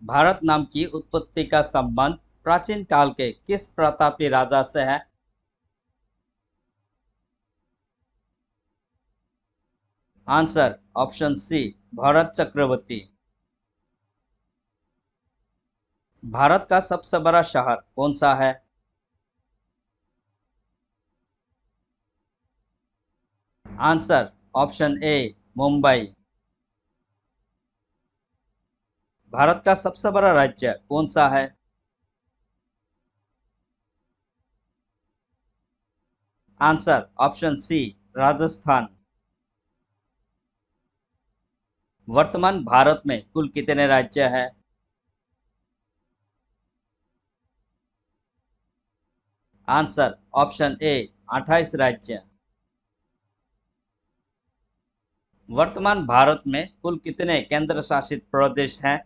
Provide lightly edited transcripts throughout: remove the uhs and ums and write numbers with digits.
भारत नाम की उत्पत्ति का संबंध प्राचीन काल के किस प्रतापी राजा से है? Answer option C, Bharat Chakravarti. Bharat का सबसे बड़ा शहर कौन सा है? Answer option A, Mumbai. Bharat का सबसे बड़ा राज्य कौन सा है? Answer option C, Rajasthan. वर्तमान भारत में कुल कितने राज्य हैं? आंसर ऑप्शन ए, 28 राज्य। वर्तमान भारत में कुल कितने केंद्र शासित प्रदेश हैं?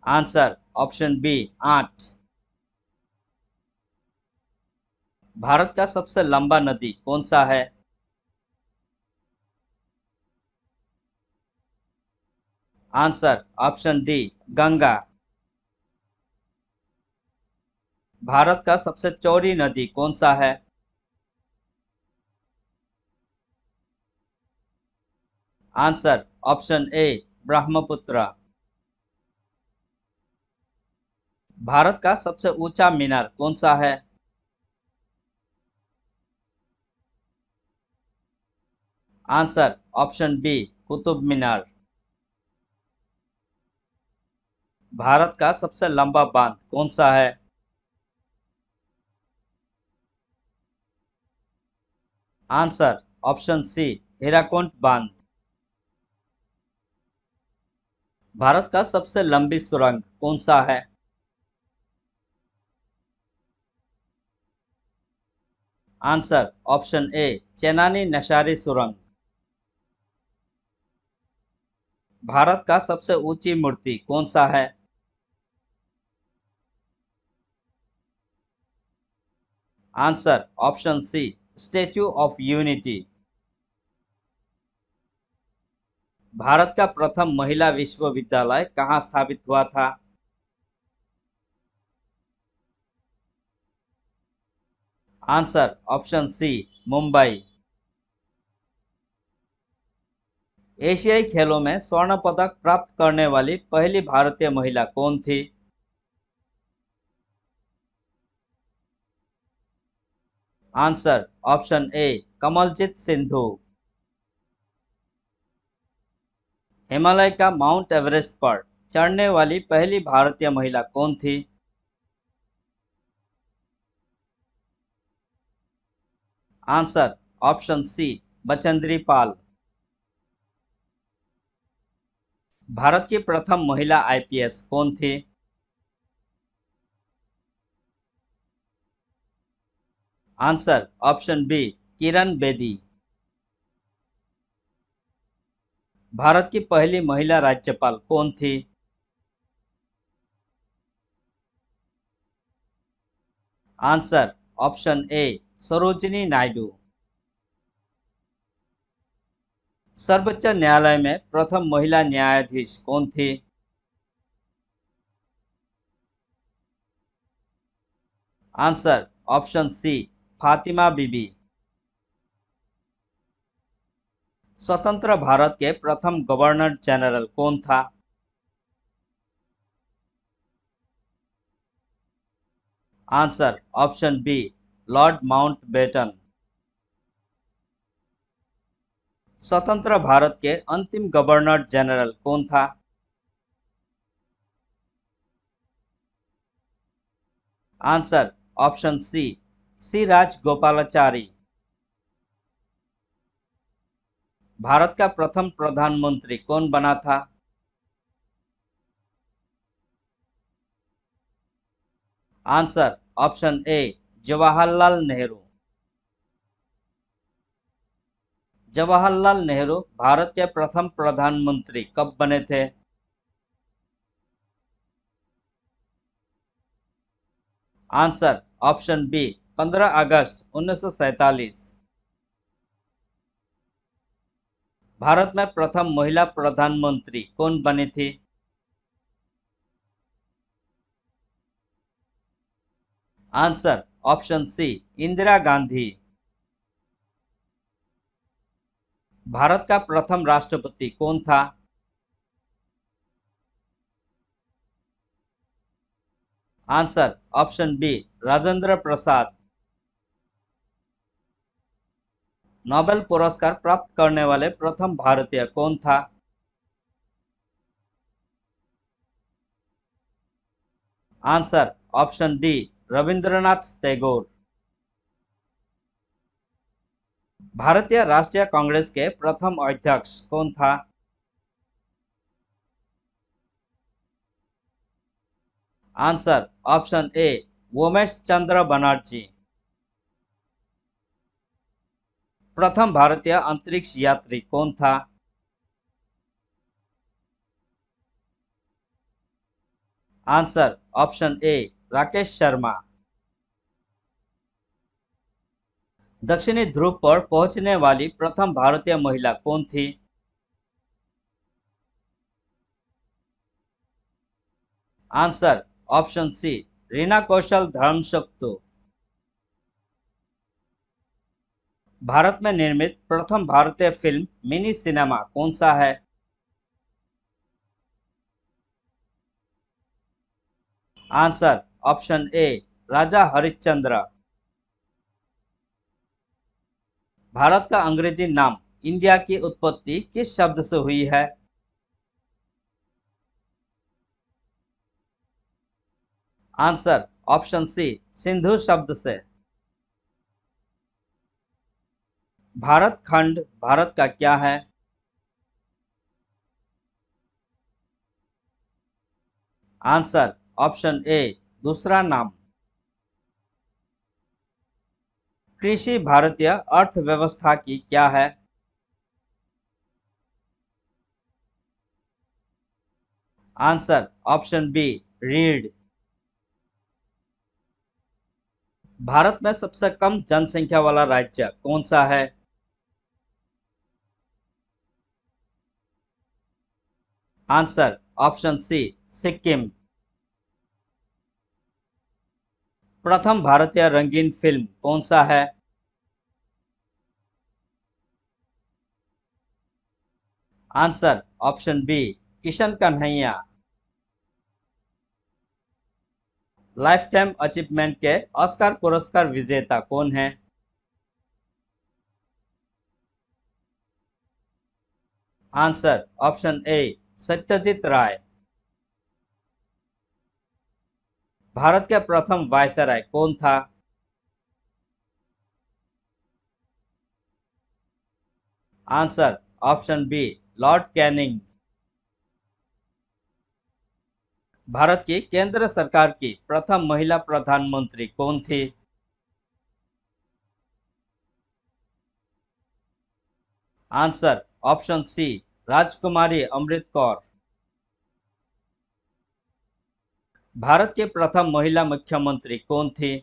Answer option B, 8। भारत का सबसे लंबा नदी कौन सा है? Answer option D, Ganga. Bharat का सबसे चौड़ी नदी कौन सा है? आंसर ऑप्शन ए, ब्रह्मपुत्र। भारत का सबसे ऊंचा मीनार कौन सा है? Answer option B, Qutub Minar. Bharat का सबसे लंबा बांध कौन सा है? आंसर ऑप्शन सी, हीराकुंड बांध। भारत का सबसे लंबी सुरंग कौन सा है? Answer option A, Chenani Nashri सुरंग। भारत का सबसे ऊंची मूर्ति कौन सा है? Answer option C, Statue of Unity. Bharat का प्रथम महिला विश्वविद्यालय कहाँ स्थापित हुआ था? Answer option C, Mumbai. एशियाई खेलों में स्वर्ण पदक प्राप्त करने वाली पहली भारतीय महिला कौन थी? Answer option A, Kamaljeet Sindhu. Himalaya का माउंट एवरेस्ट पर चढ़ने वाली पहली भारतीय महिला कौन थी? Answer option C, Bachendri Pal. Bharat की प्रथम महिला आईपीएस कौन थी? Answer option B, Kiran Bedi. Bharat की पहली महिला राज्यपाल कौन थी? Answer option A, Sarojini Naidu. सर्वोच्च न्यायालय में प्रथम महिला न्यायाधीश कौन थी? Answer option C, Fatima Bibi. स्वतंत्र भारत के प्रथम गवर्नर जनरल कौन था? Answer option B, Lord Mountbatten. स्वतंत्र भारत के अंतिम गवर्नर जनरल कौन था? आंसर ऑप्शन सी, सी राजगोपालाचारी। भारत का प्रथम प्रधानमंत्री कौन बना था? Answer option A, Jawaharlal Nehru. Jawaharlal Nehru Bharat के प्रथम प्रधानमंत्री कब बने थे? आंसर ऑप्शन बी, 15 अगस्त 1947। भारत में प्रथम महिला प्रधानमंत्री कौन बनी थी? Answer option C, Indira Gandhi. Bharat का प्रथम राष्ट्रपति कौन था? Answer option B, Rajendra Prasad. Nobel पुरस्कार प्राप्त करने वाले प्रथम भारतीय कौन था? Answer option D, Rabindranath Tagore. भारतीय राष्ट्रीय कांग्रेस के प्रथम अध्यक्ष कौन था? आंसर ऑप्शन ए, उमेश चंद्र बनर्जी। प्रथम भारतीय अंतरिक्ष यात्री कौन था? आंसर ऑप्शन ए, राकेश शर्मा। दक्षिणी ध्रुव पर पहुंचने वाली प्रथम भारतीय महिला कौन थी? आंसर ऑप्शन सी, रीना कौशल धर्मशक्तु। भारत में निर्मित प्रथम भारतीय फिल्म मिनी सिनेमा कौन सा है? आंसर ऑप्शन ए, राजा हरिश्चंद्र। भारत का अंग्रेजी नाम इंडिया की उत्पत्ति किस शब्द से हुई है? आंसर ऑप्शन सी, सिंधु शब्द से। भारत खंड भारत का क्या है? आंसर ऑप्शन ए, दूसरा नाम। कृषि भारतीय अर्थव्यवस्था की क्या है? आंसर ऑप्शन बी, रीढ़। भारत में सबसे कम जनसंख्या वाला राज्य कौन सा है? आंसर ऑप्शन सी, सिक्किम। प्रथम भारतीय रंगीन फिल्म कौन सा है? Answer option B, Kishan Kanhaiya. Lifetime achievement के ऑस्कर पुरस्कार विजेता कौन है? Answer option A, Satyajit Ray. Bharat के प्रथम वायसराय कौन था? Answer option B, Lord Canning. Bharat की केंद्र सरकार की प्रथम महिला प्रधानमंत्री कौन थी? आंसर ऑप्शन सी, राजकुमारी अमृत कौर। भारत की प्रथम महिला मुख्यमंत्री कौन थी?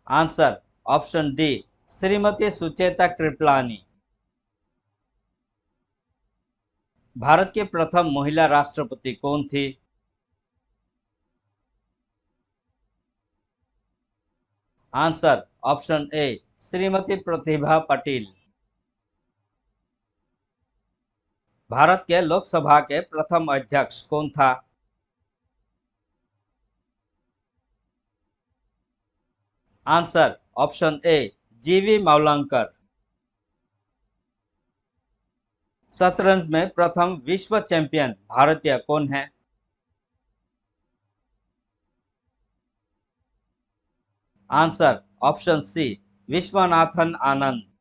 Answer option D, Shrimati Sucheta Kripalani. Bharat की प्रथम महिला राष्ट्रपति कौन थी? आंसर ऑप्शन ए, श्रीमती प्रतिभा पाटिल। भारत के लोकसभा के प्रथम अध्यक्ष कौन था? आंसर ऑप्शन ए, जीवी मावलंकर। शतरंज में प्रथम विश्व चैंपियन भारतीय कौन है? Answer option C, Viswanathan Anand.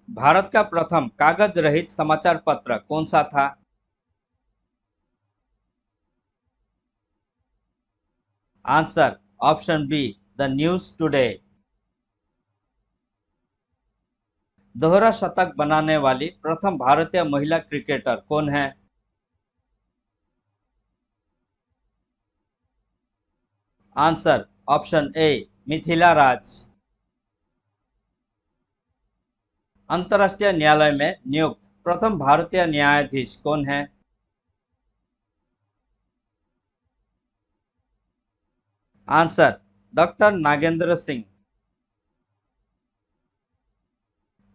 Bharat का प्रथम कागज रहित समाचार पत्र कौन सा था? Answer option B, the News Today. दोहरा शतक बनाने वाली प्रथम भारतीय महिला क्रिकेटर कौन है? Answer option A, Mithali Raj. अंतर्राष्ट्रीय न्यायालय में नियुक्त प्रथम भारतीय न्यायाधीश कौन है? Answer doctor Nagendra Singh.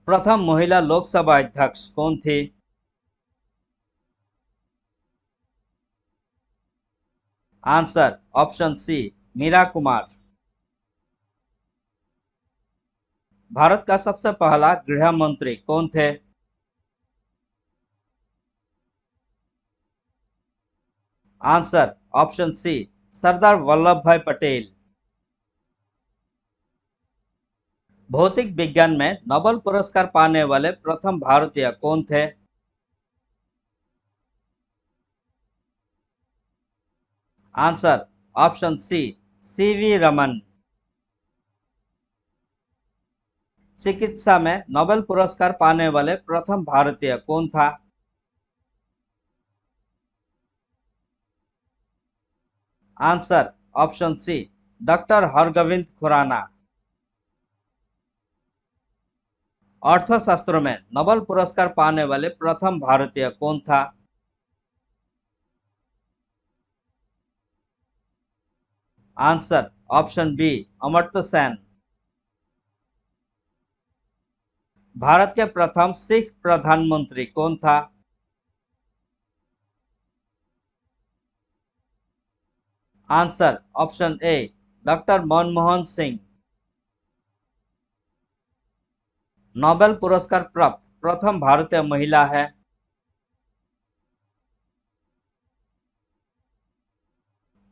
प्रथम महिला लोकसभा अध्यक्ष कौन थी? Answer option C Meira Kumar. Bharat का सबसे पहला गृह मंत्री कौन थे? Answer option C Sardar Vallabhbhai Patel. भौतिक विज्ञान में नोबेल पुरस्कार पाने वाले प्रथम भारतीय कौन थे? Answer option C C V Raman. चिकित्सा में नोबेल पुरस्कार पाने वाले प्रथम भारतीय कौन था? Answer option C doctor Hargobind Khorana. अर्थशास्त्र में नोबेल पुरस्कार पाने वाले प्रथम भारतीय कौन था? Answer option B Amartya Sen. Bharat के प्रथम सिख प्रधानमंत्री कौन था? Answer option A doctor Manmohan Singh. Nobel पुरस्कार प्राप्त प्रथम भारतीय महिला है?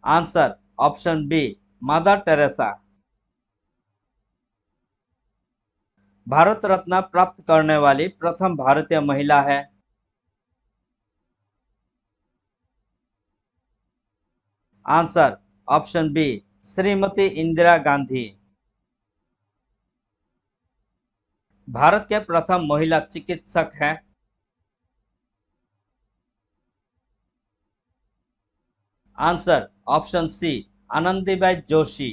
Answer option B Mother Teresa. Bharat Ratna प्राप्त करने वाली प्रथम भारतीय महिला है? Answer option B Shrimati Indira Gandhi. Bharat के प्रथम महिला चिकित्सक हैं? Answer option C Anandibai Joshi.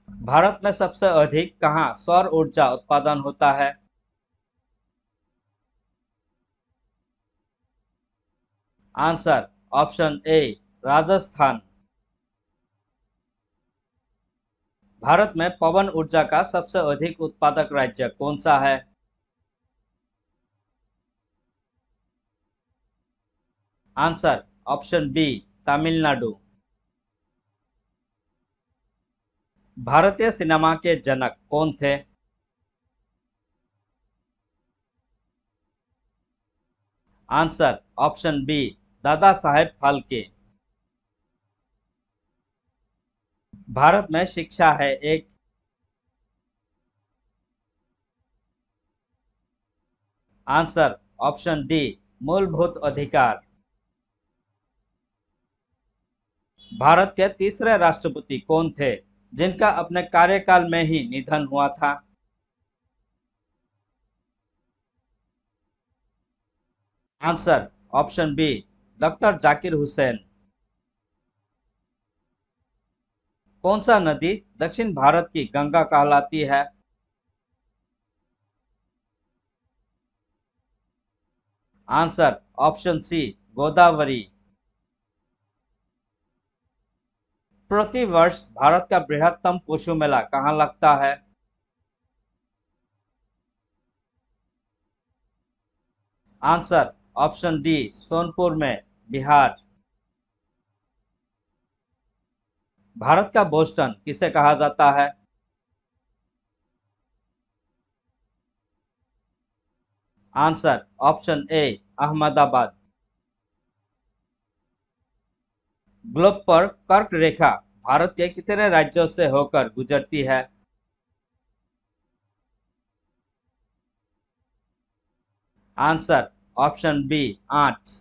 Bharat में सबसे अधिक कहाँ सौर ऊर्जा उत्पादन होता है? आंसर ऑप्शन ए राजस्थान। भारत में पवन ऊर्जा का सबसे अधिक उत्पादक राज्य कौन सा है? Answer option B Tamil Nadu. भारतीय सिनेमा के जनक कौन थे? Answer option B Dada Saheb Phalke. Bharat में शिक्षा है एक? आंसर ऑप्शन डी मूलभूत अधिकार। भारत के तीसरे राष्ट्रपति कौन थे जिनका अपने कार्यकाल में ही निधन हुआ था? Answer option B doctor Zakir Hussain. कौन सा नदी दक्षिण भारत की गंगा कहलाती है? Answer option C Godavari. प्रति वर्ष भारत का बृहत्तम पशु मेला कहाँ लगता है? आंसर ऑप्शन डी सोनपुर में, बिहार। भारत का बोस्टन किसे कहा जाता है? आंसर ऑप्शन ए अहमदाबाद। ग्लोब पर कर्क रेखा भारत के कितने राज्यों से होकर गुजरती है? Answer option B 8।